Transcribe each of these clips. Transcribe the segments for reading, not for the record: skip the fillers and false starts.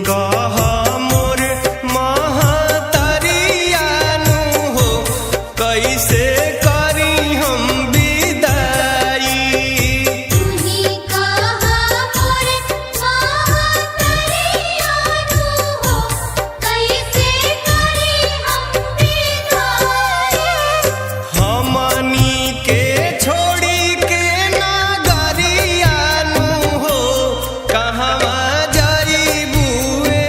कह मोर महतरियानु हो कैसे करी हम विदाई। तुही कहा मोर महतरियानु हो कैसे करी हम विदाई। हमनी के छोड़ी के नागरियानु हो कहवा जाइबू ए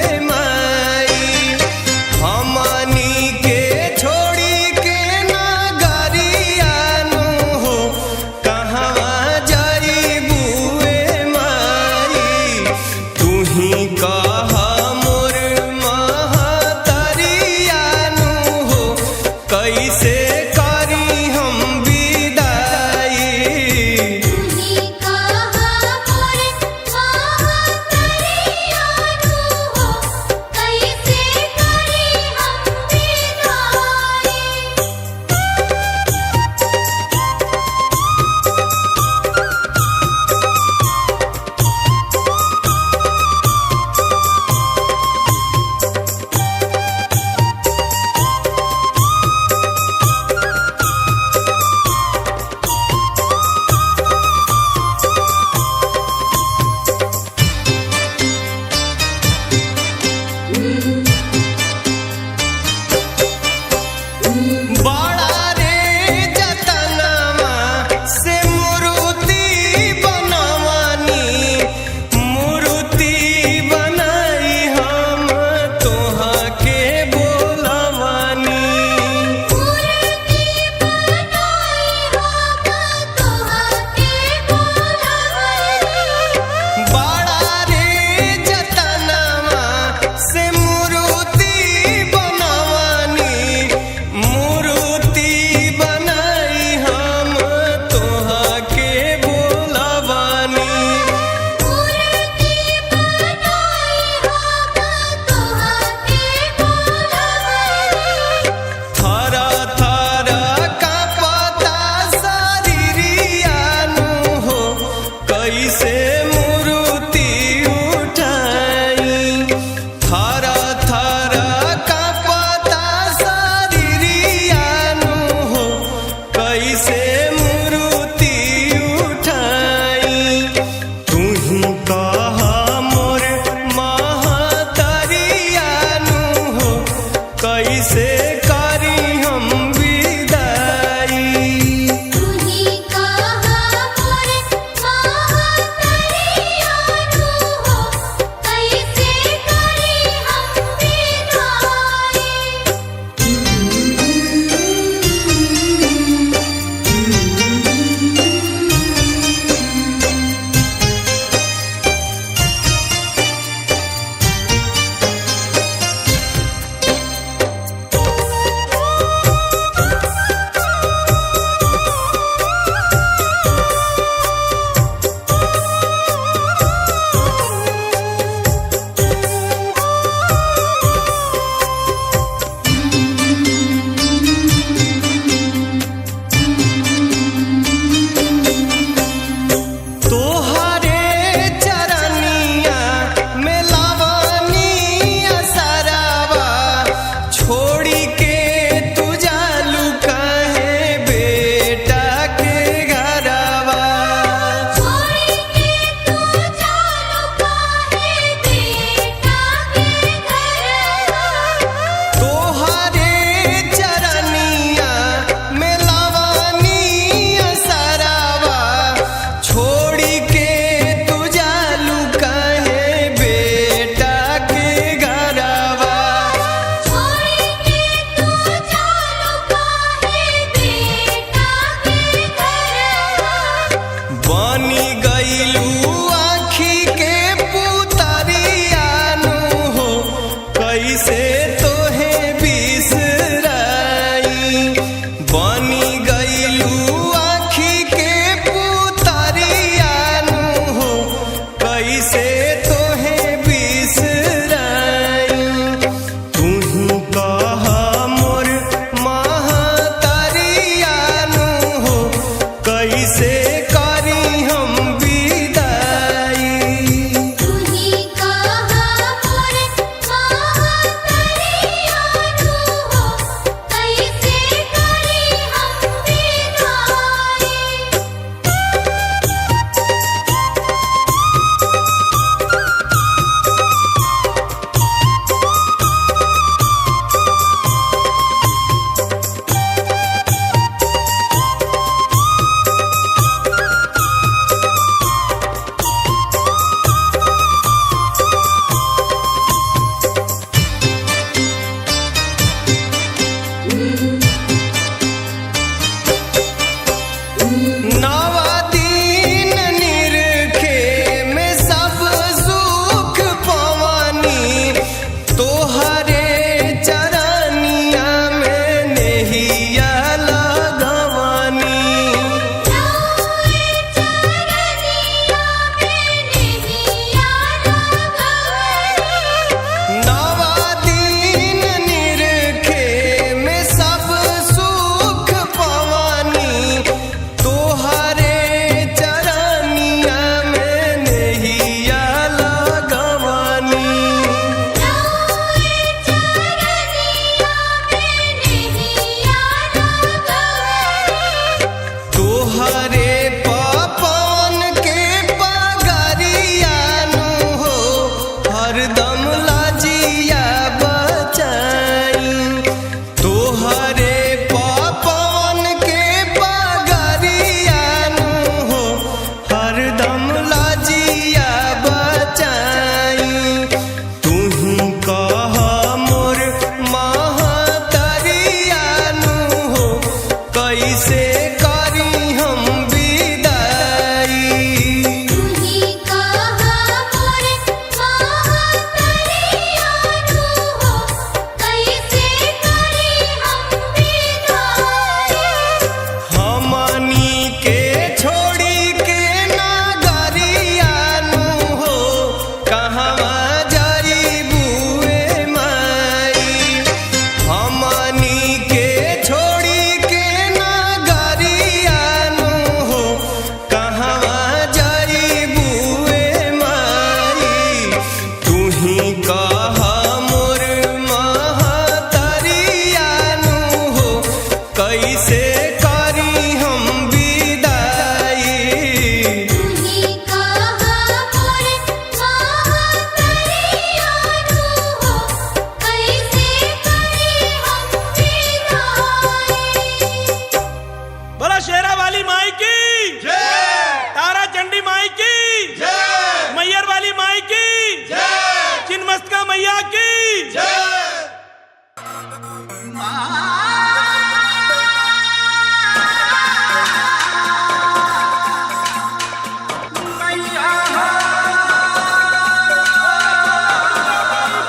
मैया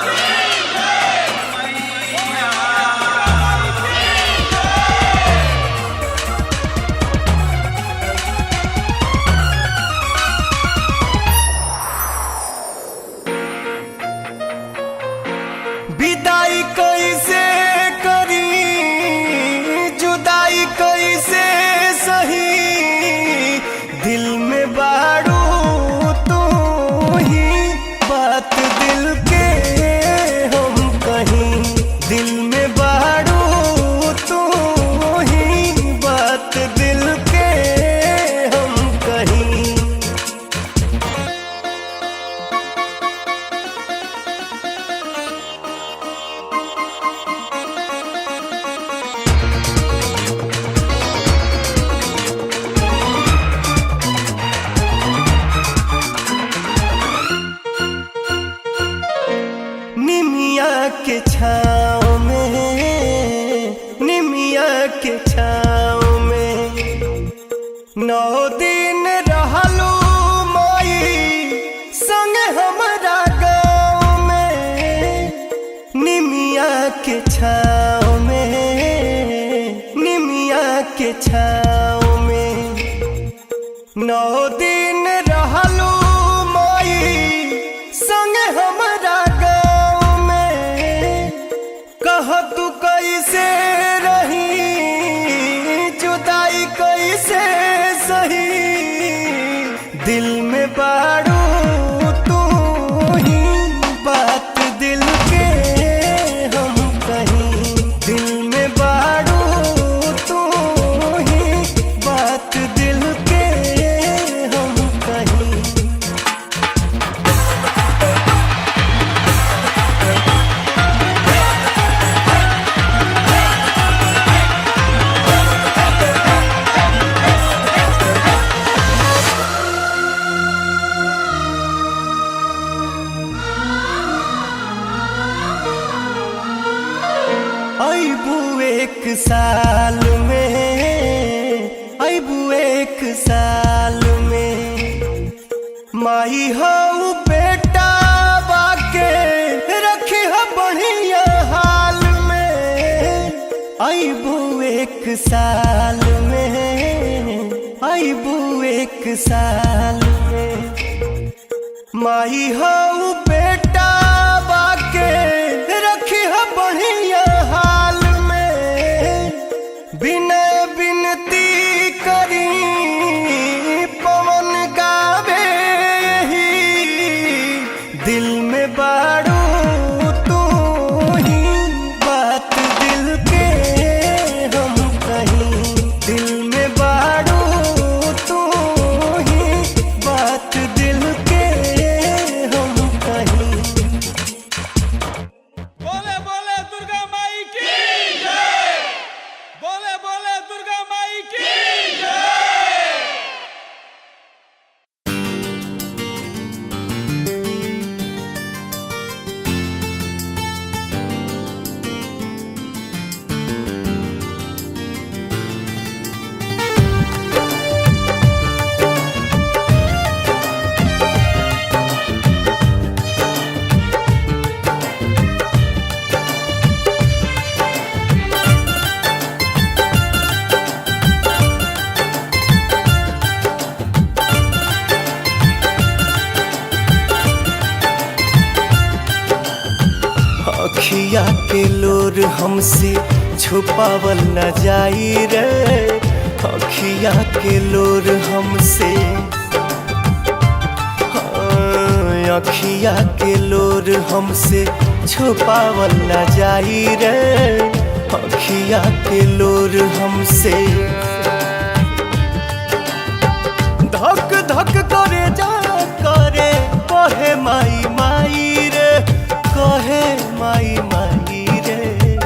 की विदाई कैसे करी जुदाई कैसे सही दिल में बारू तू ही बात दिल के हम कहीं दिल में बारू तू ही बात दिल के हम कहीं निमिया के छाँव में निमिया के छाँव में 9 दिन रहलू माई संग हमरा गाँव में निमिया के छाँव में निमिया के छाँव में 9 दिन रहलू माई संग हमरा गाँव में कह तू कैसे रही जुदाई कैसे सही दिल में बारू तू ही बात दिल के हम कहीं दिल में बारू तू ही बात दिल के हम कहीं अबू एक साल में अबू एक साल में माई हो बेटा बाके रखी हो बढ़िया हाल में अबू एक साल में अबू एक साल में माई हो बेटा बाके रखी हो बढ़िया हाल में बिना बिनती करी पवन गावे यही दिल में बारू तू ही बात दिल के हम कहीं दिल में बारू तू ही बात दिल के हम कहीं बोले बोले दुर्गा माई की जय बोले बोले दुर्गा माई की जय अखिया के लोर हमसे छुपावल न जाई रे अखिया के लोर हमसे अखिया के लोर हमसे छुपावल न जाई रे अखिया के लोर हमसे धक धक करे जा करे कहे माई माई रे कहे माई माई रे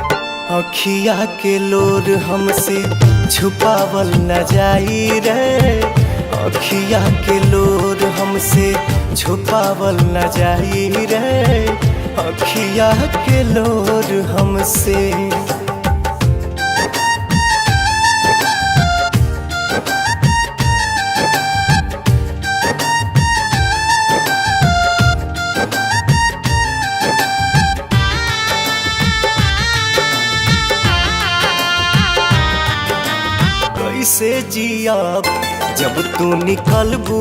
अखिया के लोर हमसे छुपावल न जाई रे अखिया के लोर हमसे छुपावल न जाई रे अखिया के लोर हमसे। कैसे जियाब जब तू निकलबू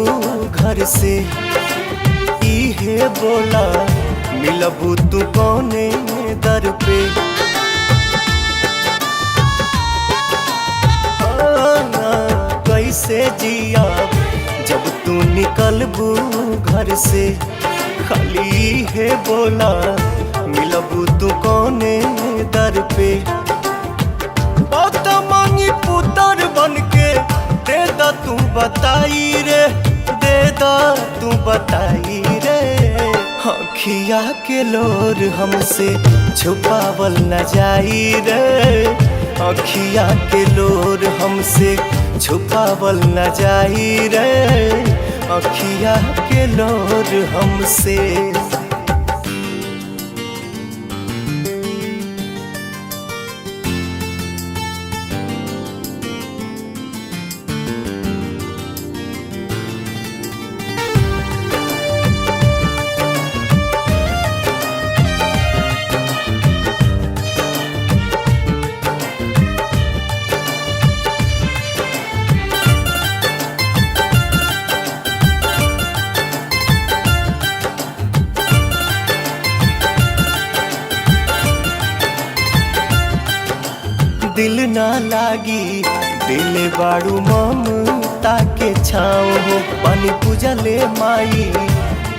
घर से, इहे बोला मिलबू तू कौने दर पे। कैसे जियाब जब तू निकलबू घर से, खाली इहे बोला मिलबू तू कौने दर पे। मांगी पुतर बन के दे दा तू बताई रे, दे दा तू बताई रे। अखिया के लोर हमसे छुपावल न जाई रे, अखिया के लोर हमसे छुपावल न जाई रे, अखिया के लोर हमसे। दिल ना लागी दिल बाड़ू ममता के छाँव हो, पानी पूजा ले माई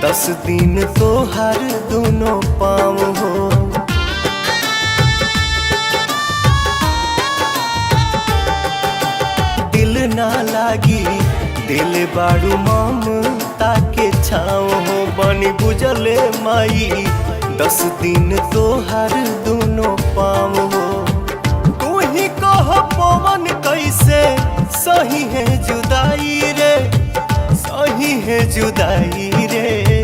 10 दिन तो हर दोनों पाँव हो। दिल ना लागी दिल बाड़ू ममता के छाँव हो, पानी पूजा ले माई 10 दिन तो हर दोनों पाँव हो। पवन कैसे सही है जुदाई रे, सही है जुदाई रे।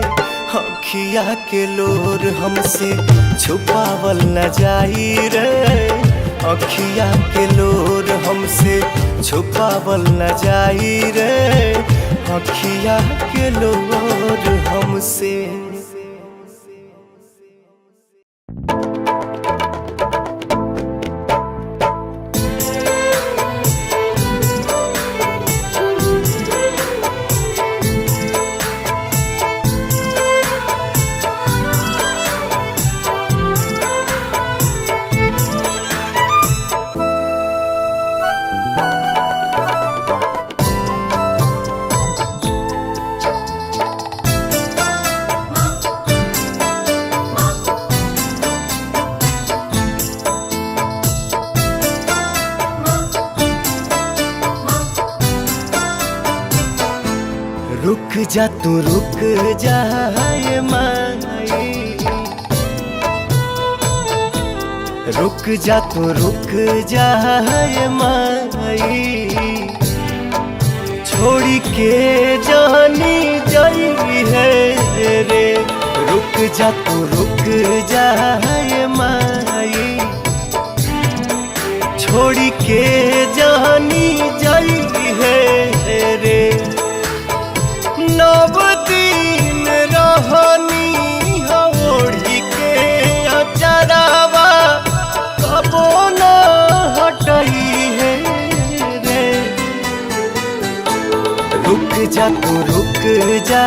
अखिया के लोर हमसे छुपावल न जाई रे, अखिया के लोर हमसे छुपावल न जाई रे, अखिया के लोर हमसे। रुक जा तू रुक जा माई, रुक जा तू रुक जा माई। छोड़ी के जानी जाई है रे, रुक जा तू रुक जा माई। छोड़ी के जानी जाई है रे, 9 दिन रहनी ओढ़ी के अचरावा, कबो न हटई है रे। रुक जा तू रुक जा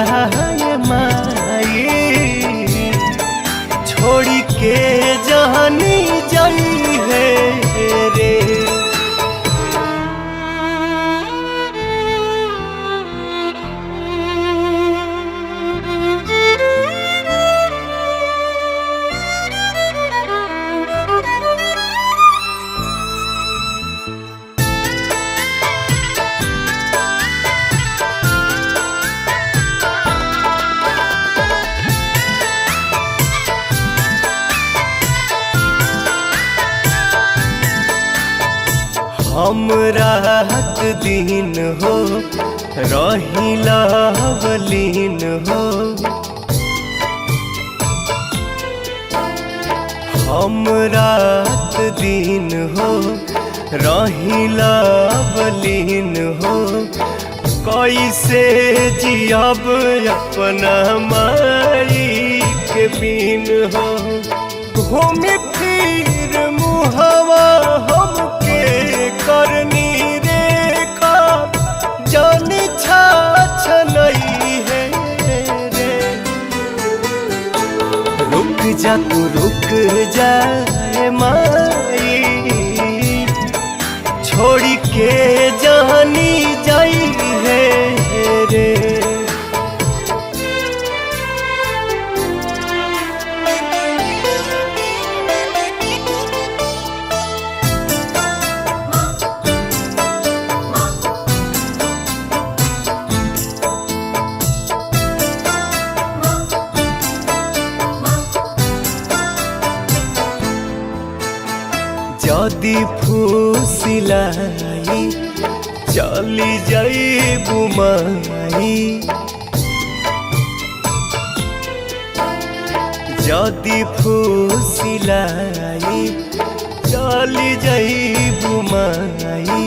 माई, छोड़ी के जानी जाई है रे। हम रात दिन हो रही लावलीन हो, हम रात दिन हो रहिला बलीन हो, कैसे जियब अपना माई के बिन हो। घूमी फिर मुहवा हमके करनी रेखा, जानी छाछनई है रे। रुक जा तू रुक जाए माई, छोड़ी के जानी जाई है रे। जदि फूसिलाई चली जाइबू माई, जदि फूसिलाई चली जाइबू माई,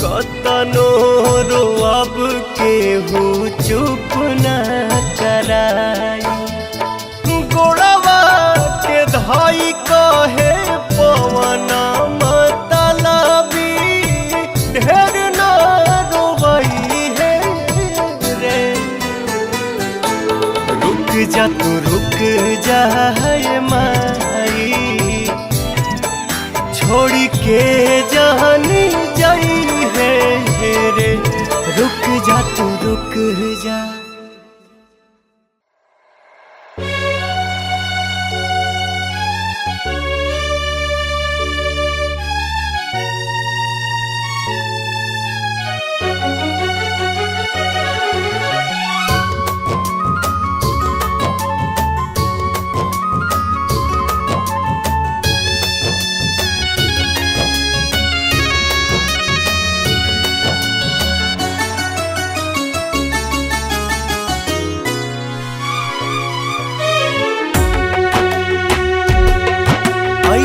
कतनो रोअब केहू चुप ना कराई। गोड़वा के धाई कहे पवन मतलबी, ढेर ना रोवई है रे। रुक जा तू रुक जाए माई, छोड़ी के जानी जाई है रे। रुक जा तू रुक जा।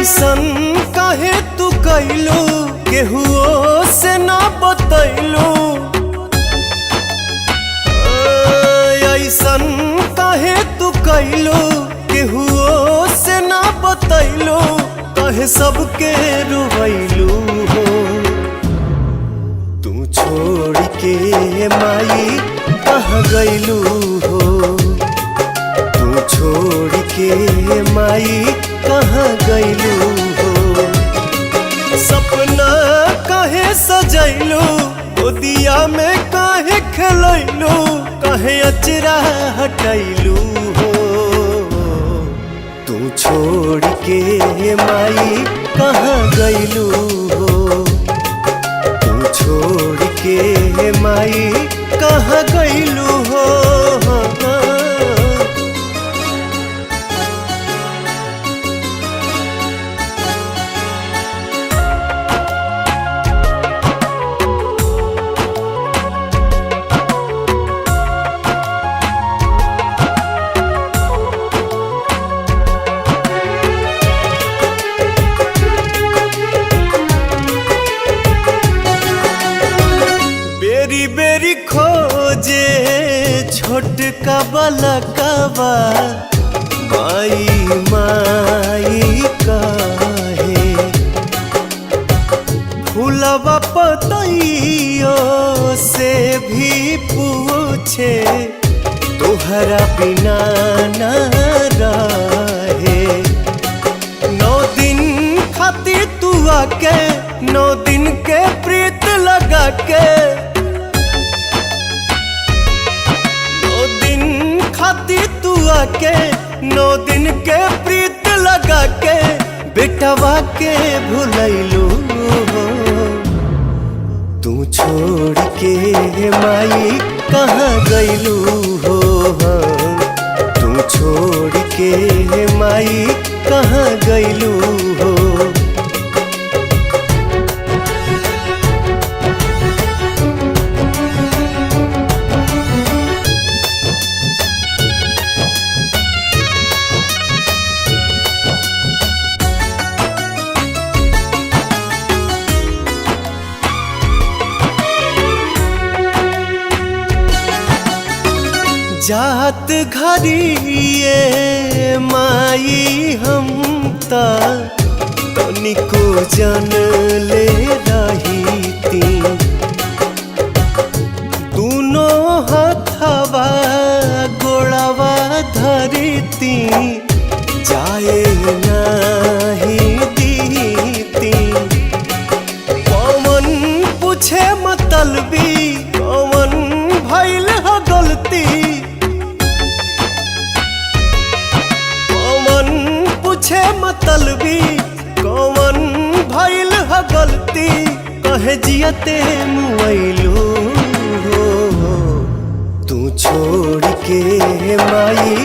ऐसन काहे तू कैलू, केहुओ से ना बतैलू। ऐसन काहे तू कैलू, केहुओ से ना बतैलू। काहे सबके रुवैलू हो, तू छोड़ के माई कहाँ गैलू हो। तू छोड़ के माई कहाँ गैलू हो। सपना काहे सजैलू, गोदिया में काहे खेलैलू। काहे अचरा हटैलू हो, तू छोड़ के माई कहाँ गैलू हो। तू छोड़ के माई कहाँ गैलू हो। बेरी बेरी खोजे छोटका बलकवा, माई माई काहे। फूलवा पतइयो से भी पूछे, तोहरा बिना ना रहे। 9 दिन खातिर तू आके, 9 दिन के प्रीत लगा के। 9 दिन खातिर तू आके, 9 दिन के प्रीत लगा के। बेटवा के भुलैलू हो, तू छोड़ के माई कहाँ गैलू हो। तू छोड़ के माई कहाँ गैलू हो। जात घरिए माई हम तनिको जन ले रही ती दोनों हथवा गोड़वा धरती जाए नहीं दीती कौन पूछे मतलबी कौन भइल ह गलती कौन पूछे मतलबी कौन भइल ह गलती कहे जियते मुआइलू तू छोड़ के माई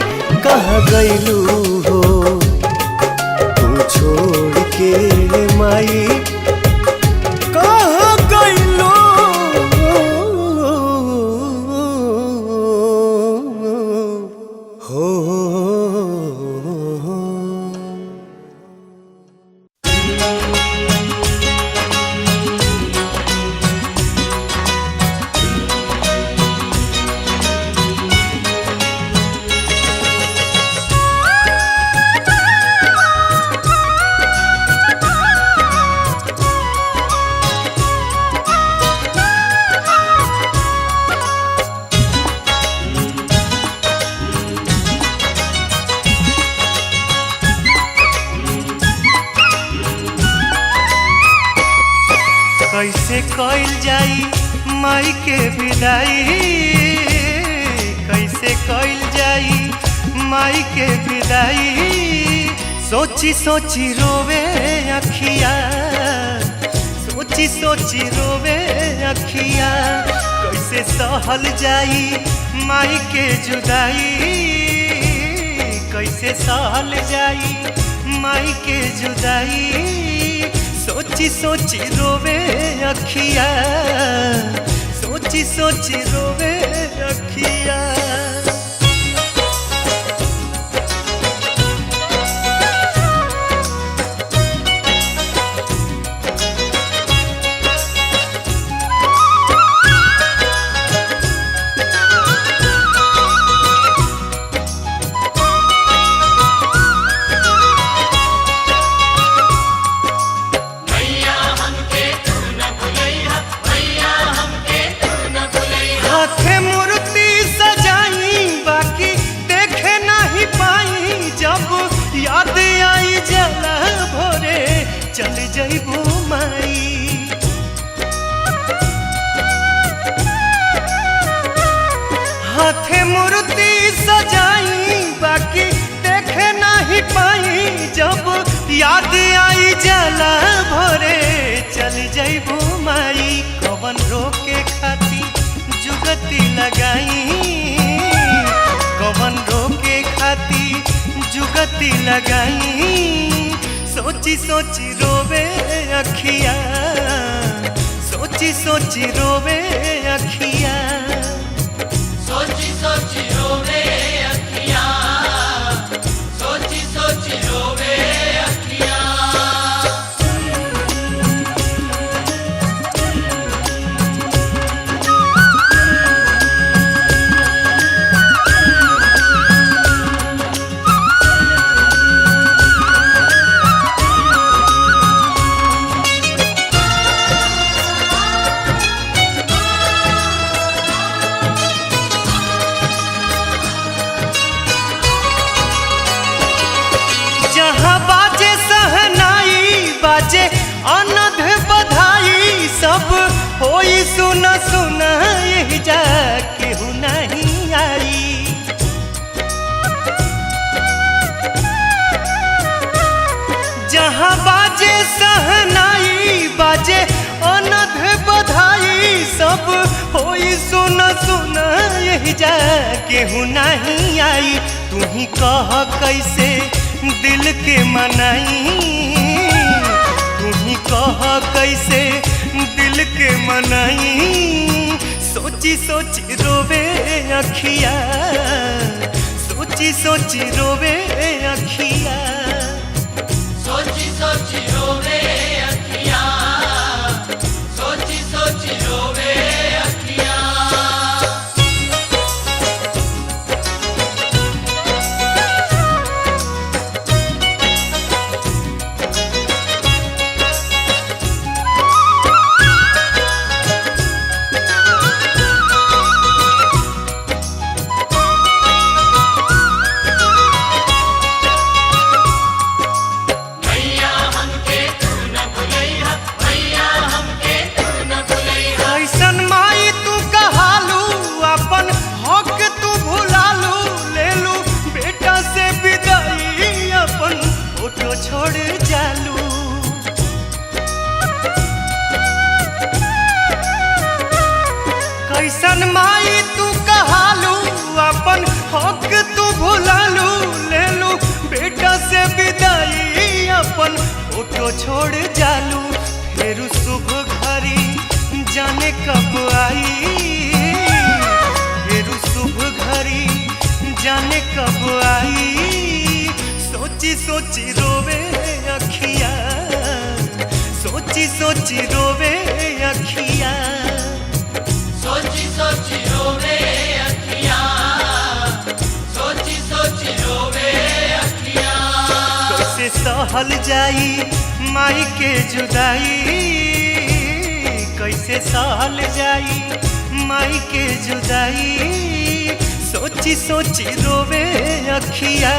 कहाँ गइलू हो तू छोड़ के माई कहाँ गइलू हो। कैसे कइल जाई माई के विदाई कैसे कइल जाई माई के विदाई सोची सोची रोवे अखिया सोची सोची रोवे अखिया कैसे सहल जाई माई के जुदाई कैसे सहल जाई माई के जुदाई सोची सोची रोवे अखिया सोची सोची रोवे अखिया। हाथे मूर्ति सजाई बाकी देखे नहीं पाई जब याद आई जला भोरे चल जइबू माई। हाथे मूर्ति सजाई बाकी देखे नहीं पाई जब याद आई जला भोरे चल जइबू माई। कवन रोके खाती जुगती लगाई कवन रोके खाती जुगती लगाई सोची सोची रोवे अखिया सोची सोची रोवे अखिया सोची सोची रोवे अखियाँ सोची सोची रोवे अखियाँ। जहाँ बाजे सहनाई बाजे अनध बधाई सब होई सुन सुन यही जा केहू नहीं आई। जहाँ बाजे सहनाई बाजे अनध बधाई सब होई सुन सुन यही जा केहू नहीं आई। तू ही कह कैसे दिल के मनाई तू ही कह कैसे दिल के मनाई सोची सोची रोवे अखिया सोची सोची रोवे अखिया सोची सोची रोवे अखियाँ सोची सोची रोवे अखियाँ। फोटो छोड़ जालू। कैसन माई तू कहालू, अपन हक तू भुलालू। ले लू बेटा से विदाई, अपन फोटो छोड़ जालू। फिर शुभ घड़ी जाने कब आई, फिर शुभ घड़ी जाने कब आई। सोची सोची रोवे अखिया, सोची सोची रोवे अखिया। सोची सोची रोवे अखियाँ, सोची सोची रोवे अखियाँ। कैसे सहल जाई माई के जुदाई, कैसे सहल जाई माई के जुदाई। सोची सोची रोवे अखिया,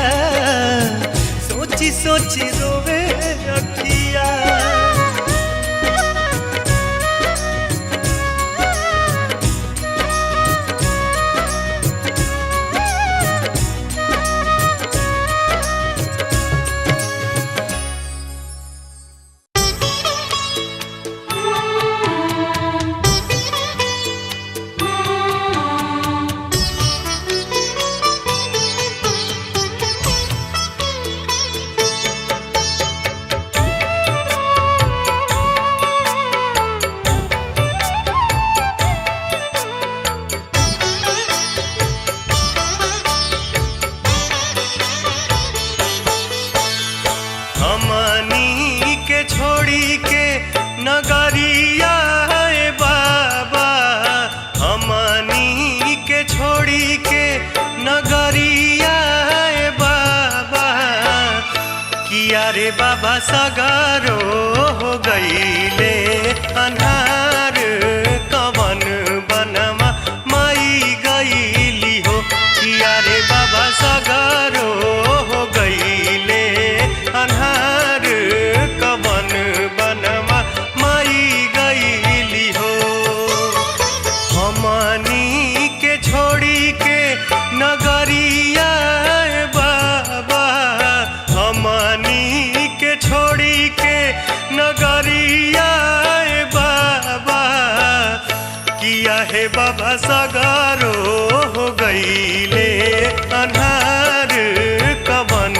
सोची सोची रोवे अखिया। हमनी के छोड़ी के नगरिया है बाबा, हमनी के छोड़ी के नगरिया है बाबा। किया रे बाबा सगारो हो गईले अन्हार, कवन बनवा माई गईली हो। किया रे बाबा सगारो हो गईले अन्हार, कवन बनवा माई गईली हो। हमनी के छोड़ी के नगरिया बाबा, हमनी के छोड़ी के नगरिया बाबा। किया है बाबा सगारो हो गईले अन्हार, कवन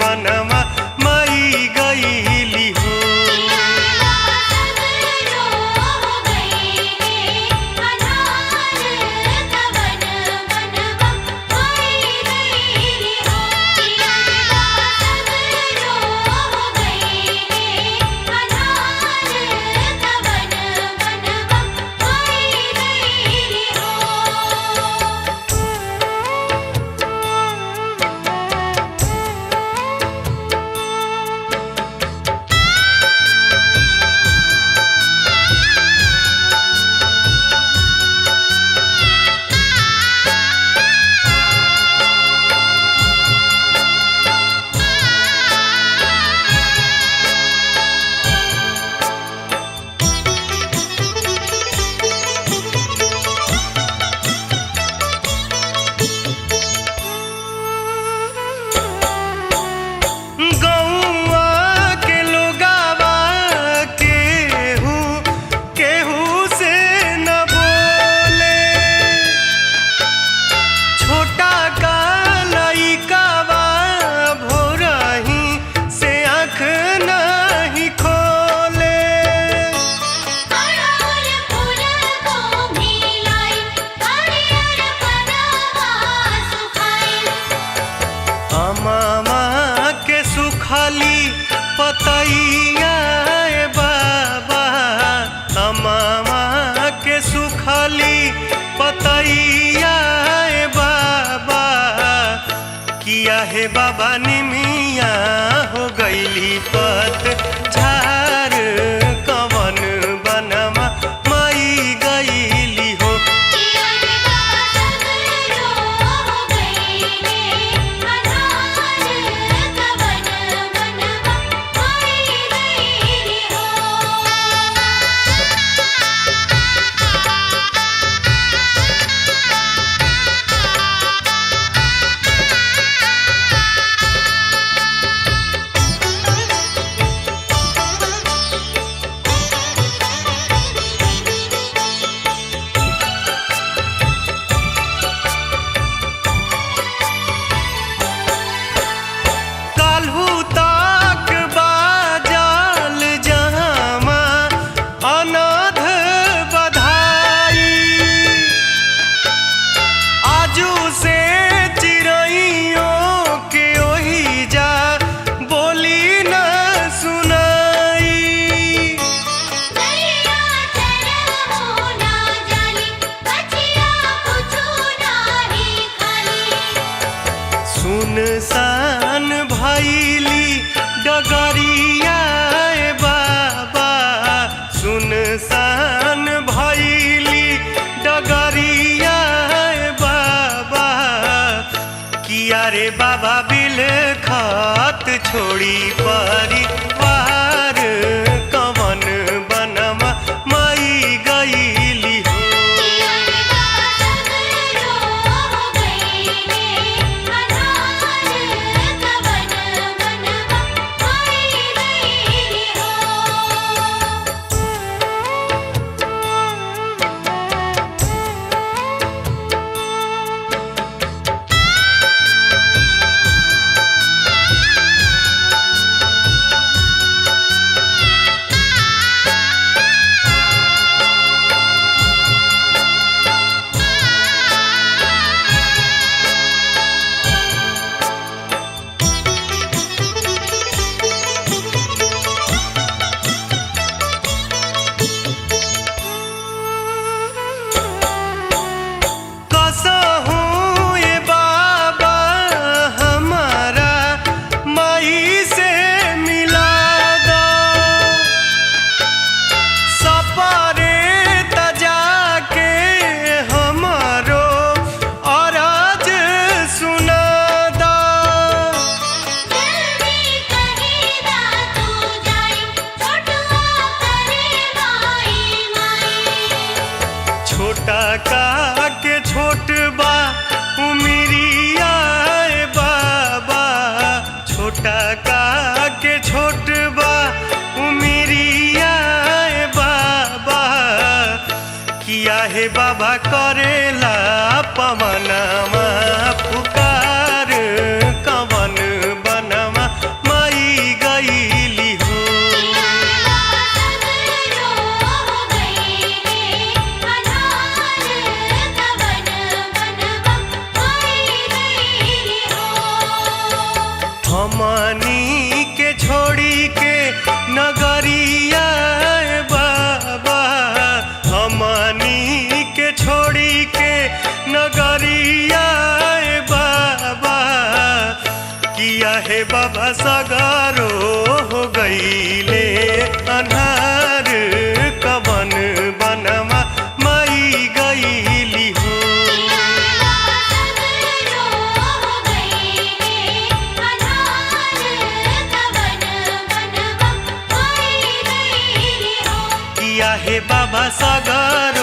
बनवा माई गईली हो। हे बाबा निमिया हो गईली पत झार कवन बनवा माई गईली हो। डगरिया ए बाबा सुनसान भैली डगरिया ए बाबा किया रे बाबा बिल खात छोड़ी परिवार कवन बनवा माई गईली हो छोटा के छोट बा उमिरिया ए बाबा छोटा के छोट बा उमिरिया ए बाबा किया हे बाबा करेला पवनमा पुकार कवन बनवा माई गईली हो हमनी के छोड़ी के नगरिया ए बाबा हमनी के छोड़ी के नगरिया ए बाबा किया हे बाबा सगारो हो गईले अन्हार कवन बनवा माई गईली हो किया हे बाबा सागर